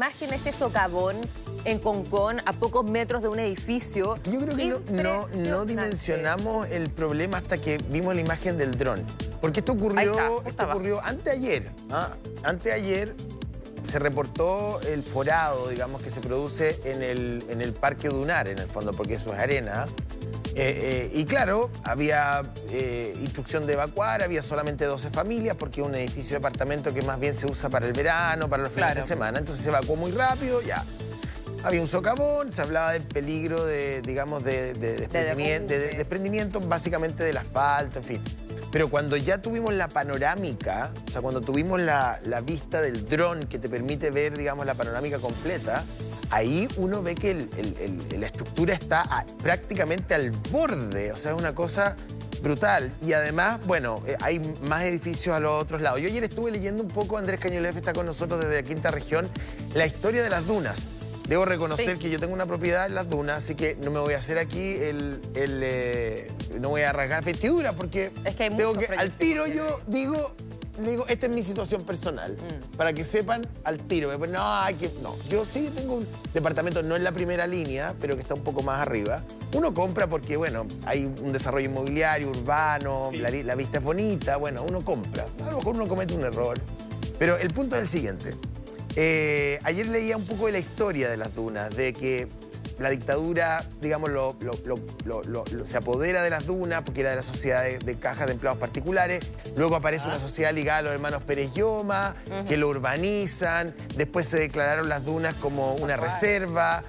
imagen de este socavón en Concón, a pocos metros de un edificio. Yo creo que no dimensionamos el problema hasta que vimos la imagen del dron. Porque esto ocurrió anteayer. Anteayer se reportó el forado, digamos, que se produce en el Parque Dunar, en el fondo, porque eso es arena. Y claro, había instrucción de evacuar, había solamente 12 familias, porque es un edificio de departamento que más bien se usa para el verano, para los fines de semana. Entonces se evacuó muy rápido, ya. Había un socavón, se hablaba del peligro de desprendimiento, básicamente del asfalto, en fin. Pero cuando ya tuvimos la panorámica, o sea, cuando tuvimos la vista del dron que te permite ver, digamos, la panorámica completa, ahí uno ve que la estructura está prácticamente al borde, o sea, es una cosa brutal. Y además, bueno, hay más edificios a los otros lados. Yo ayer estuve leyendo un poco, Andrés Cañolev está con nosotros desde la Quinta Región, la historia de las dunas. Debo reconocer que yo tengo una propiedad en las dunas, así que no me voy a hacer aquí no voy a rasgar vestidura, porque es que hay tengo que, al tiro yo digo, esta es mi situación personal, para que sepan al tiro. No, yo sí tengo un departamento, no en la primera línea, pero que está un poco más arriba. Uno compra porque, bueno, hay un desarrollo inmobiliario, urbano, la vista es bonita, bueno, uno compra. A lo mejor uno comete un error, pero el punto es el siguiente. Ayer leía un poco de la historia de las dunas, de que la dictadura, digamos, se apodera de las dunas porque era de la sociedad de cajas de empleados particulares. Luego aparece una sociedad ligada a los hermanos Pérez Lloma, que lo urbanizan. Después se declararon las dunas como una reserva.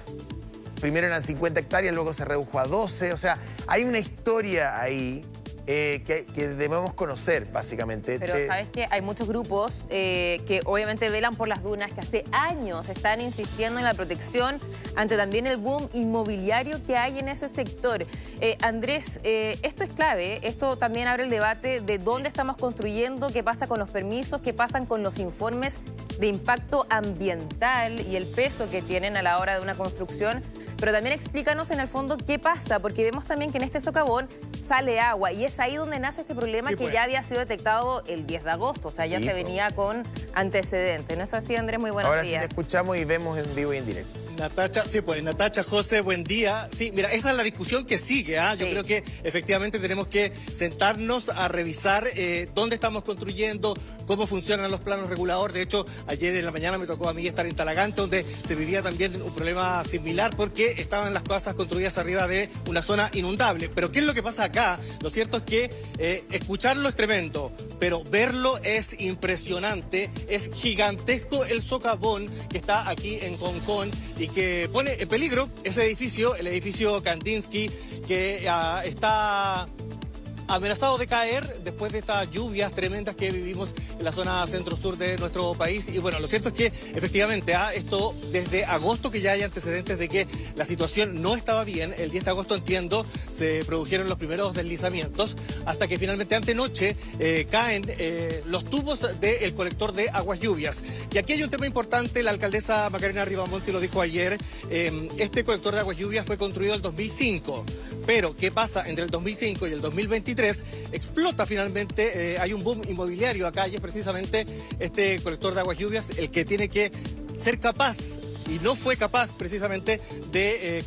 Primero eran 50 hectáreas, luego se redujo a 12. O sea, hay una historia ahí que debemos conocer, básicamente. Pero ¿sabes qué? Hay muchos grupos que obviamente velan por las dunas, que hace años están insistiendo en la protección ante también el boom inmobiliario que hay en ese sector. Andrés, esto es clave, esto también abre el debate de dónde estamos construyendo, qué pasa con los permisos, qué pasan con los informes de impacto ambiental y el peso que tienen a la hora de una construcción. Pero también explícanos en el fondo qué pasa, porque vemos también que en este socavón sale agua y es ahí donde nace este problema que ya había sido detectado el 10 de agosto, o sea, ya se venía con antecedentes. ¿No es así, Andrés? Muy buenos días. Ahora sí te escuchamos y vemos en vivo y en directo. Natacha, sí, pues Natacha, José, buen día. Sí, mira, esa es la discusión que sigue, Yo creo que efectivamente tenemos que sentarnos a revisar dónde estamos construyendo, cómo funcionan los planos reguladores. De hecho, ayer en la mañana me tocó a mí estar en Talagante, donde se vivía también un problema similar porque estaban las casas construidas arriba de una zona inundable. Pero ¿qué es lo que pasa acá? Lo cierto es que escucharlo es tremendo, pero verlo es impresionante. Es gigantesco el socavón que está aquí en Concón y que pone en peligro ese edificio, el edificio Kandinsky, que está amenazado de caer después de estas lluvias tremendas que vivimos en la zona centro-sur de nuestro país. Y bueno, lo cierto es que efectivamente esto desde agosto que ya hay antecedentes de que la situación no estaba bien. El 10 de agosto, entiendo, se produjeron los primeros deslizamientos hasta que finalmente antenoche caen los tubos del colector de aguas lluvias. Y aquí hay un tema importante, la alcaldesa Macarena Ribamonte lo dijo ayer, este colector de aguas lluvias fue construido en el 2005, pero ¿qué pasa? Entre el 2005 y el 2023 explota finalmente, hay un boom inmobiliario acá y es precisamente este colector de aguas lluvias el que tiene que ser capaz, y no fue capaz precisamente de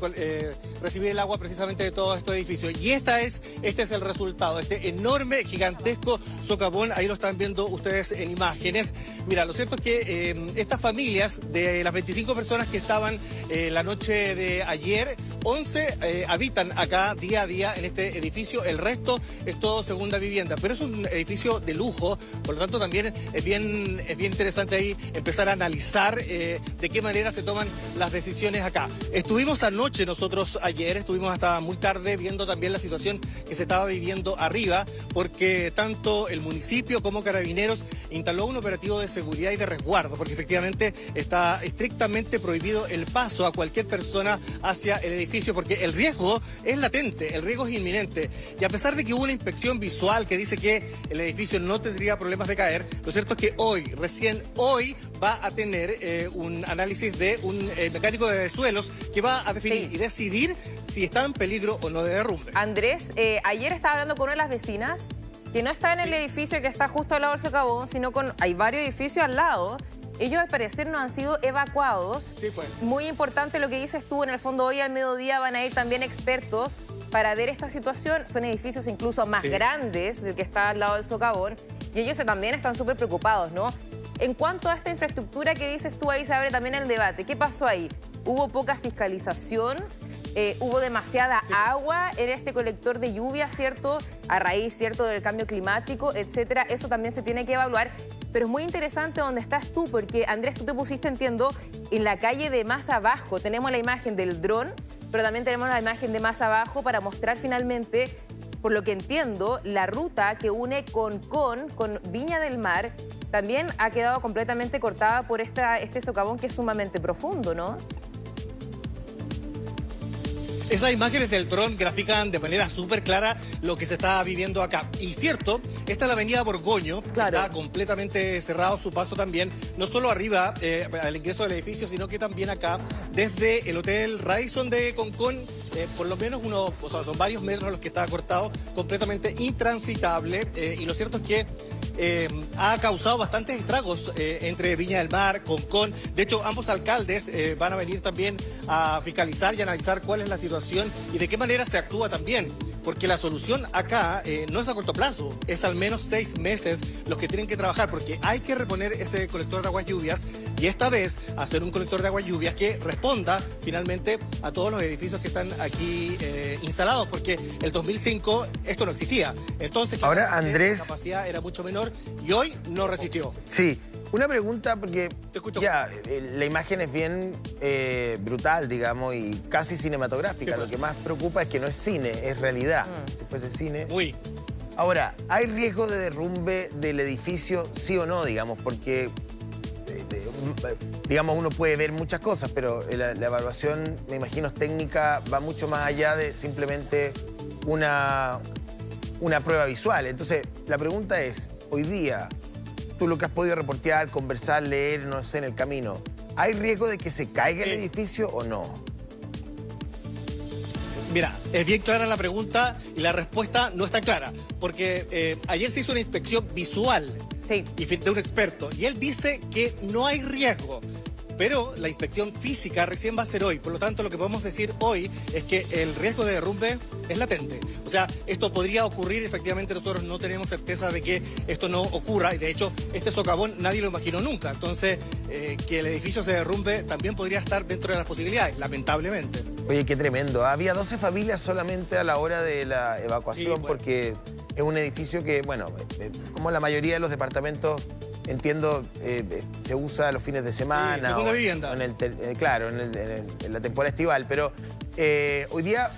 recibir el agua precisamente de todos estos edificios. Y este es el resultado, este enorme, gigantesco socavón, ahí lo están viendo ustedes en imágenes. Mira, lo cierto es que estas familias, de las 25 personas que estaban la noche de ayer, 11 habitan acá día a día en este edificio, el resto es todo segunda vivienda, pero es un edificio de lujo, por lo tanto también es bien interesante ahí empezar a analizar de qué manera se toman las decisiones acá. Estuvimos anoche nosotros ayer, estuvimos hasta muy tarde viendo también la situación que se estaba viviendo arriba, porque tanto el municipio como Carabineros instaló un operativo de seguridad y de resguardo, porque efectivamente está estrictamente prohibido el paso a cualquier persona hacia el edificio, porque el riesgo es latente, el riesgo es inminente. Y a pesar de que hubo una inspección visual que dice que el edificio no tendría problemas de caer, lo cierto es que recién hoy, va a tener un análisis de un mecánico de suelos que va a definir y decidir si está en peligro o no de derrumbe. Andrés, ayer estaba hablando con una de las vecinas que no está en el edificio que está justo al lado del socavón, sino hay varios edificios al lado. ellos al parecer no han sido evacuados. Sí, pues. Muy importante lo que dices tú, en el fondo hoy al mediodía van a ir también expertos para ver esta situación. Son edificios incluso más grandes del que está al lado del socavón y ellos también están súper preocupados, ¿no? En cuanto a esta infraestructura que dices tú, ahí se abre también el debate. ¿Qué pasó ahí? ¿Hubo poca fiscalización? ¿Hubo demasiada agua en este colector de lluvia, cierto? A raíz, cierto, del cambio climático, etcétera. Eso también se tiene que evaluar. Pero es muy interesante donde estás tú, porque Andrés, tú te pusiste, entiendo, en la calle de más abajo. Tenemos la imagen del dron, pero también tenemos la imagen de más abajo para mostrar finalmente, por lo que entiendo, la ruta que une Concón con Viña del Mar también ha quedado completamente cortada por este socavón que es sumamente profundo, ¿no? Esas imágenes del dron grafican de manera súper clara lo que se está viviendo acá. Y cierto, esta es la avenida Borgoño, claro. Está completamente cerrado su paso también, no solo arriba al ingreso del edificio, sino que también acá, desde el Hotel Radisson de Concón, por lo menos son varios metros los que está cortado, completamente intransitable. Y lo cierto es que ha causado bastantes estragos entre Viña del Mar, Concón. De hecho, ambos alcaldes van a venir también a fiscalizar y analizar cuál es la situación y de qué manera se actúa también. Porque la solución acá no es a corto plazo, es al menos 6 meses los que tienen que trabajar, porque hay que reponer ese colector de aguas lluvias y esta vez hacer un colector de aguas lluvias que responda finalmente a todos los edificios que están aquí instalados, porque el 2005 esto no existía. Entonces, ahora, Andrés, la capacidad era mucho menor y hoy no resistió. Sí. Una pregunta, porque ya, la imagen es bien brutal, digamos, y casi cinematográfica. Sí, lo que más preocupa es que no es cine, es realidad. Si fuese cine... Muy. Ahora, ¿hay riesgo de derrumbe del edificio, sí o no, digamos? Porque, digamos, uno puede ver muchas cosas, pero la evaluación, me imagino, es técnica, va mucho más allá de simplemente una prueba visual. Entonces, la pregunta es, hoy día... Tú lo que has podido reportear, conversar, leer, no sé, en el camino, ¿hay riesgo de que se caiga el edificio o no? Mira, es bien clara la pregunta y la respuesta no está clara, porque ayer se hizo una inspección visual y de un experto, y él dice que no hay riesgo. Pero la inspección física recién va a ser hoy. Por lo tanto, lo que podemos decir hoy es que el riesgo de derrumbe es latente. O sea, esto podría ocurrir. Efectivamente, nosotros no tenemos certeza de que esto no ocurra. Y de hecho, este socavón nadie lo imaginó nunca. Entonces, que el edificio se derrumbe también podría estar dentro de las posibilidades, lamentablemente. Oye, qué tremendo. Había 12 familias solamente a la hora de la evacuación, sí, bueno, porque es un edificio que, bueno, como la mayoría de los departamentos... Entiendo, se usa los fines de semana. Sí, segunda vivienda. Claro, en la temporada estival. Pero hoy día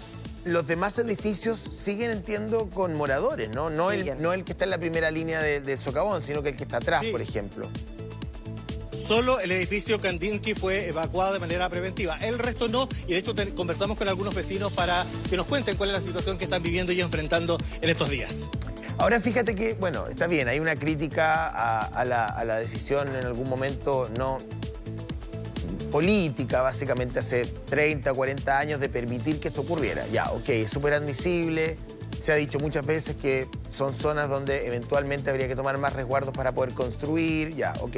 los demás edificios siguen, entiendo, con moradores, ¿no? No el que está en la primera línea del socavón, sino que el que está atrás, por ejemplo. Solo el edificio Kandinsky fue evacuado de manera preventiva. El resto no. Y de hecho conversamos con algunos vecinos para que nos cuenten cuál es la situación que están viviendo y enfrentando en estos días. Ahora fíjate que, bueno, está bien, hay una crítica a la decisión en algún momento no política, básicamente hace 30, 40 años, de permitir que esto ocurriera. Ya, ok, es súper admisible, se ha dicho muchas veces que son zonas donde eventualmente habría que tomar más resguardos para poder construir, ya, ok.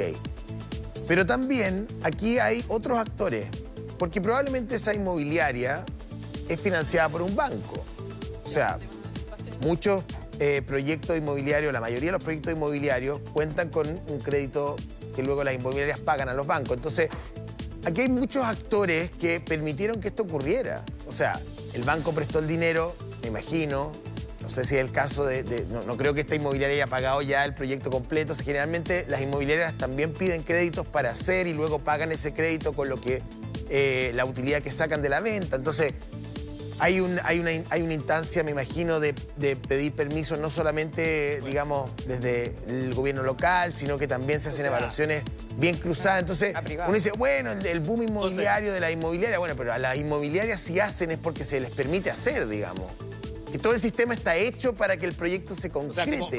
Pero también aquí hay otros actores, porque probablemente esa inmobiliaria es financiada por un banco. O sea, muchos... proyectos inmobiliarios, la mayoría de los proyectos inmobiliarios cuentan con un crédito que luego las inmobiliarias pagan a los bancos. Entonces, aquí hay muchos actores que permitieron que esto ocurriera. O sea, el banco prestó el dinero, me imagino, no sé si es el caso no creo que esta inmobiliaria haya pagado ya el proyecto completo. O sea, generalmente las inmobiliarias también piden créditos para hacer y luego pagan ese crédito con lo que la utilidad que sacan de la venta. Entonces, hay una instancia, me imagino, de pedir permiso no solamente, digamos, desde el gobierno local, sino que también se hacen evaluaciones bien cruzadas. Entonces, uno dice, bueno, el boom inmobiliario de la inmobiliaria, bueno, pero a las inmobiliarias si hacen es porque se les permite hacer, digamos. Que todo el sistema está hecho para que el proyecto se concrete. O sea,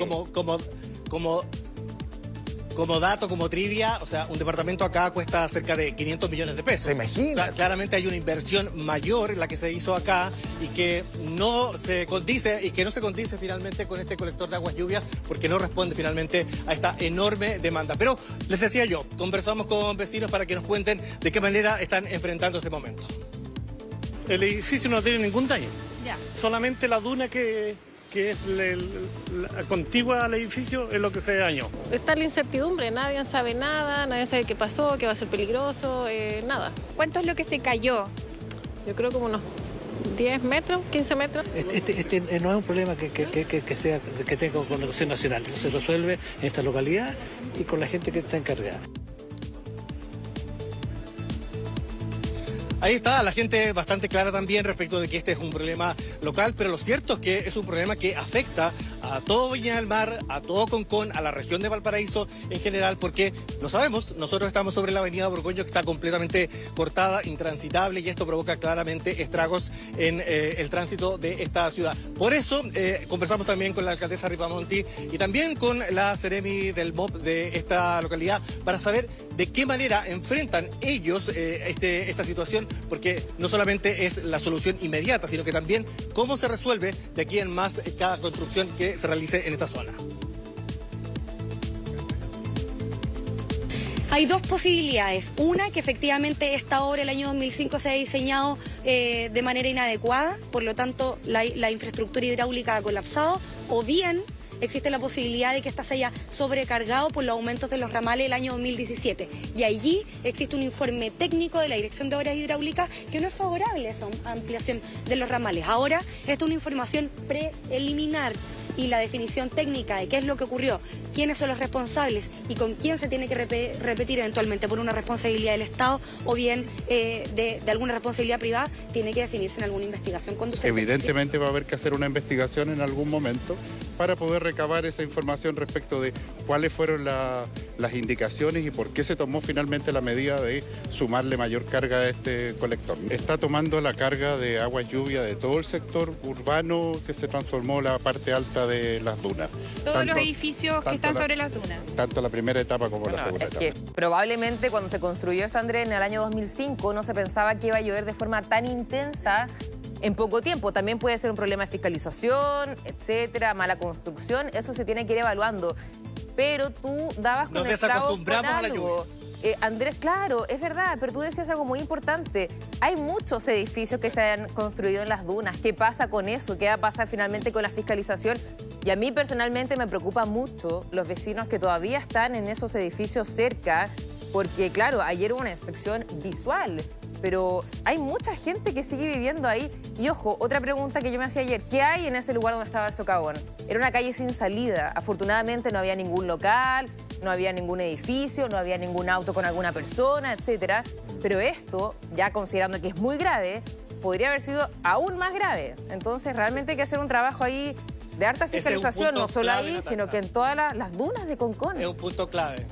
como dato, como trivia, o sea, un departamento acá cuesta cerca de 500 millones de pesos. ¿Se imagina? Claramente hay una inversión mayor en la que se hizo acá y que no se condice finalmente con este colector de aguas lluvias porque no responde finalmente a esta enorme demanda. Pero les decía yo, conversamos con vecinos para que nos cuenten de qué manera están enfrentando este momento. El edificio no tiene ningún daño. Ya. Solamente la duna que es la contigua al edificio es lo que se dañó. Está la incertidumbre, nadie sabe nada, nadie sabe qué pasó, qué va a ser peligroso, nada. ¿Cuánto es lo que se cayó? Yo creo como unos 10 metros, 15 metros. Este no es un problema que tenga connotación nacional. Eso se resuelve en esta localidad y con la gente que está encargada. Ahí está, la gente bastante clara también respecto de que este es un problema local, pero lo cierto es que es un problema que afecta a todo Viña del Mar, a todo Concón, a la región de Valparaíso en general, porque lo sabemos, nosotros estamos sobre la avenida Borgoño que está completamente cortada, intransitable, y esto provoca claramente estragos en el tránsito de esta ciudad. Por eso conversamos también con la alcaldesa Ripamonti y también con la Seremi del MOP de esta localidad para saber de qué manera enfrentan ellos esta situación, porque no solamente es la solución inmediata, sino que también cómo se resuelve de aquí en más cada construcción que se realice en esta zona. Hay dos posibilidades. Una, que efectivamente esta obra el año 2005 se ha diseñado de manera inadecuada, por lo tanto la infraestructura hidráulica ha colapsado, o bien existe la posibilidad de que esta se haya sobrecargado por los aumentos de los ramales el año 2017. Y allí existe un informe técnico de la Dirección de Obras Hidráulicas que no es favorable a esa ampliación de los ramales. Ahora, esta es una información preliminar y la definición técnica de qué es lo que ocurrió, quiénes son los responsables y con quién se tiene que repetir eventualmente por una responsabilidad del Estado o bien de alguna responsabilidad privada, tiene que definirse en alguna investigación conducente. Evidentemente va a haber que hacer una investigación en algún momento para poder recabar esa información respecto de cuáles fueron las indicaciones y por qué se tomó finalmente la medida de sumarle mayor carga a este colector. Está tomando la carga de agua lluvia de todo el sector urbano que se transformó la parte alta de las dunas. Todos los edificios que están sobre las dunas. Tanto la primera etapa como la segunda etapa. Que probablemente cuando se construyó esto, Andrés, en el año 2005, no se pensaba que iba a llover de forma tan intensa en poco tiempo. También puede ser un problema de fiscalización, etcétera, mala construcción. Eso se tiene que ir evaluando. Pero tú dabas con el clavo con algo. Andrés, claro, es verdad, pero tú decías algo muy importante. Hay muchos edificios que se han construido en las dunas. ¿Qué pasa con eso? ¿Qué va a pasar finalmente con la fiscalización? Y a mí personalmente me preocupa mucho los vecinos que todavía están en esos edificios cerca, porque claro, ayer hubo una inspección visual, pero hay mucha gente que sigue viviendo ahí. Y ojo, otra pregunta que yo me hacía ayer, ¿qué hay en ese lugar donde estaba el socavón? Era una calle sin salida. Afortunadamente no había ningún local, no había ningún edificio, no había ningún auto con alguna persona, etcétera. Pero esto, ya considerando que es muy grave, podría haber sido aún más grave. Entonces realmente hay que hacer un trabajo ahí de harta fiscalización, no solo ahí, sino que en todas las dunas de Concón. Es un punto clave.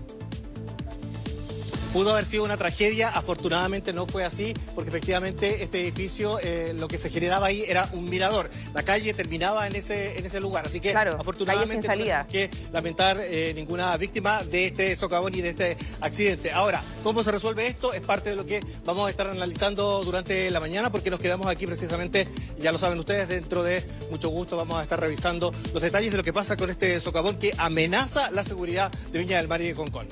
Pudo haber sido una tragedia, afortunadamente no fue así, porque efectivamente este edificio, lo que se generaba ahí era un mirador. La calle terminaba en ese lugar, así que claro, afortunadamente no tenemos que lamentar ninguna víctima de este socavón y de este accidente. Ahora, ¿cómo se resuelve esto? Es parte de lo que vamos a estar analizando durante la mañana, porque nos quedamos aquí precisamente, ya lo saben ustedes, dentro de mucho gusto vamos a estar revisando los detalles de lo que pasa con este socavón que amenaza la seguridad de Viña del Mar y de Concón.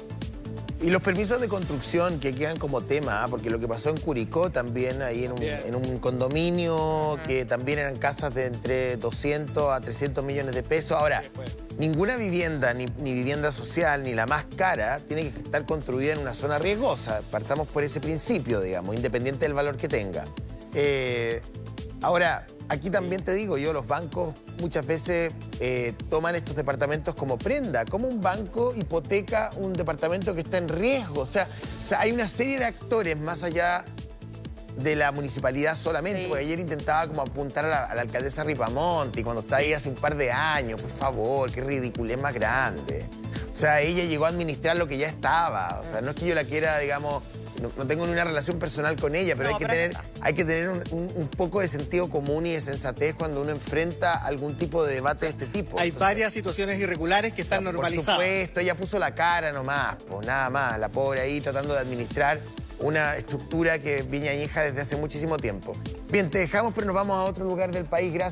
Y los permisos de construcción que quedan como tema, porque lo que pasó en Curicó también, ahí en un condominio, que también eran casas de entre 200 a 300 millones de pesos. Ahora, ninguna vivienda, ni vivienda social, ni la más cara, tiene que estar construida en una zona riesgosa. Partamos por ese principio, digamos, independiente del valor que tenga. Ahora, aquí también te digo yo, los bancos muchas veces toman estos departamentos como prenda. ¿Cómo un banco hipoteca un departamento que está en riesgo? O sea, hay una serie de actores más allá de la municipalidad solamente. Sí. Porque ayer intentaba como apuntar a la alcaldesa Ripamonti cuando está ahí hace un par de años. Por favor, qué ridiculez más grande. O sea, ella llegó a administrar lo que ya estaba. O sea, no es que yo la quiera, digamos, no tengo ni una relación personal con ella, pero No, hay que tener un poco de sentido común y de sensatez cuando uno enfrenta algún tipo de debate de este tipo. Hay Entonces, varias situaciones irregulares que están normalizadas. Por supuesto, ella puso la cara nomás, pues nada más, la pobre ahí tratando de administrar una estructura que viene añeja desde hace muchísimo tiempo. Bien, te dejamos, pero nos vamos a otro lugar del país. Gracias.